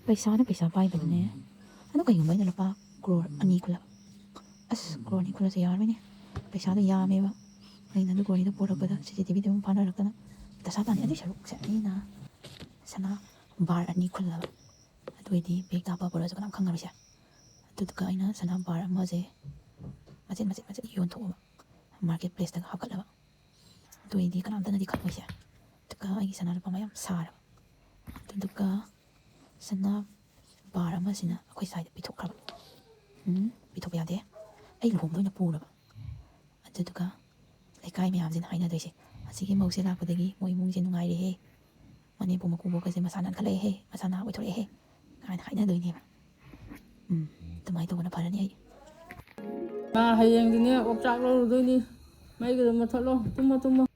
ꯄꯩꯁꯥꯅ ꯄꯩꯁꯥ ꯄꯥꯏꯕꯗꯨꯅꯦ ꯑꯗꯣ ꯀꯩꯒꯨꯝꯕ ꯑꯩꯅ ꯂꯨꯄꯥ ꯀ꯭ꯔꯣꯔ 2 ꯈꯨꯜꯂꯕ ꯑꯁ ꯀ꯭ꯔꯣꯔ 2 ꯈꯨꯜꯂꯁꯦ ꯌꯥꯔꯣꯏꯅꯦ ꯄꯩꯁꯥꯗꯣ ꯌꯥꯝꯃꯦꯕ ꯑꯩꯅ ꯑꯗꯨ ꯀ꯭ꯔꯣꯔ 2ꯗꯣ ꯄꯣꯔꯛꯄꯗ ꯁꯤꯁꯤꯇꯤꯚꯤꯗ ꯑꯃꯨꯛ ꯐꯥꯅꯔꯛꯇꯅ ꯗꯁꯥ ꯇꯥꯅꯤ ꯑꯗꯨꯏ ꯁꯔꯨꯛꯁꯦ ꯑꯩꯅ ꯁꯅꯥ ꯕꯥꯔ 2 ꯈꯨꯜꯂꯕ ꯑꯗꯨ ꯑꯣꯏꯗꯤ ꯕꯦꯒꯇ ꯍꯥꯞꯄ ꯄꯨꯔꯛꯑꯁꯨ ꯀꯅꯥꯝ ꯈꯪꯉꯔꯣꯏꯁꯦ ꯑꯗꯨꯗꯨꯒ ꯑꯩꯅ ꯁꯅꯥ ꯕꯥꯔ ꯑꯃꯁꯦ ꯃꯆꯦꯠ ꯃꯆꯦꯠ ꯃꯆꯦꯠ ꯌꯣꯟꯊꯣꯛꯑꯕ ꯃꯥꯔꯀꯦꯠ ꯄ꯭ꯂꯦꯁꯇꯒ ꯍꯥꯞꯀꯠꯂꯕ ꯑꯗꯨ ꯑꯣꯏꯗꯤ ꯀꯅꯥꯝꯇꯅꯗꯤ ꯈꯪꯉꯣꯏꯁꯦ ꯑꯗꯨꯒ ꯑꯩꯒꯤ ꯁꯅꯥ ꯂꯨꯄꯥ ꯃꯌꯥꯝ ꯁꯥꯔꯕ ꯑꯗꯨꯗꯨꯒ ꯁꯅꯥ ꯕꯥꯔ ꯑꯃꯁꯤꯅ ꯑꯩꯈꯣই ꯁ꯭ꯋꯥꯏꯗ ꯄꯤꯊꯣꯛꯈ꯭ꯔꯕ ꯄꯤꯊꯣꯛꯄ ꯌꯥꯗꯦ ꯑꯩ ꯂꯨꯍꯣꯡꯕꯗ ꯑꯣꯏꯅ ꯄꯨꯔꯕ ꯑꯗꯨꯗꯨꯒ ꯂꯩꯀꯥꯏ ꯃꯌꯥꯝꯁꯤꯅ ꯍꯥꯏꯅꯗꯣꯏꯁꯦ ꯑꯁꯤꯒꯤ ꯃꯧꯁꯦ ꯂꯥꯛꯄꯗꯒꯤ ꯃꯣꯏ ꯏꯃꯨꯡꯁꯦ ꯅꯨꯡꯉꯥꯏꯔꯦꯍꯦ ꯃꯅꯦꯝꯄꯣꯛ ꯃꯀꯨꯕꯣꯛꯀꯁꯦ ꯃꯁꯥ ꯅꯥꯟꯈꯠꯂꯛꯑꯦꯍꯦ ꯃꯁꯥ ꯅꯥ ꯑꯣꯏꯊꯣꯔꯛꯑꯦꯍꯦ ꯀꯥꯏꯅ ꯍꯥꯏꯅꯗꯣꯏꯅꯦꯕ ꯑꯗꯨꯃꯥꯏꯅ ꯇꯧꯕꯅ ꯐꯔꯅꯤ ꯑꯩ ꯍꯌꯦꯡꯗꯤꯅꯦ ꯑꯣꯛꯆꯥꯛ ꯂꯧꯔꯨꯗꯣꯏꯅꯤ ꯃꯩꯒꯗꯣ ꯃꯨꯊꯠꯂꯣ ꯇꯨꯝꯃꯣ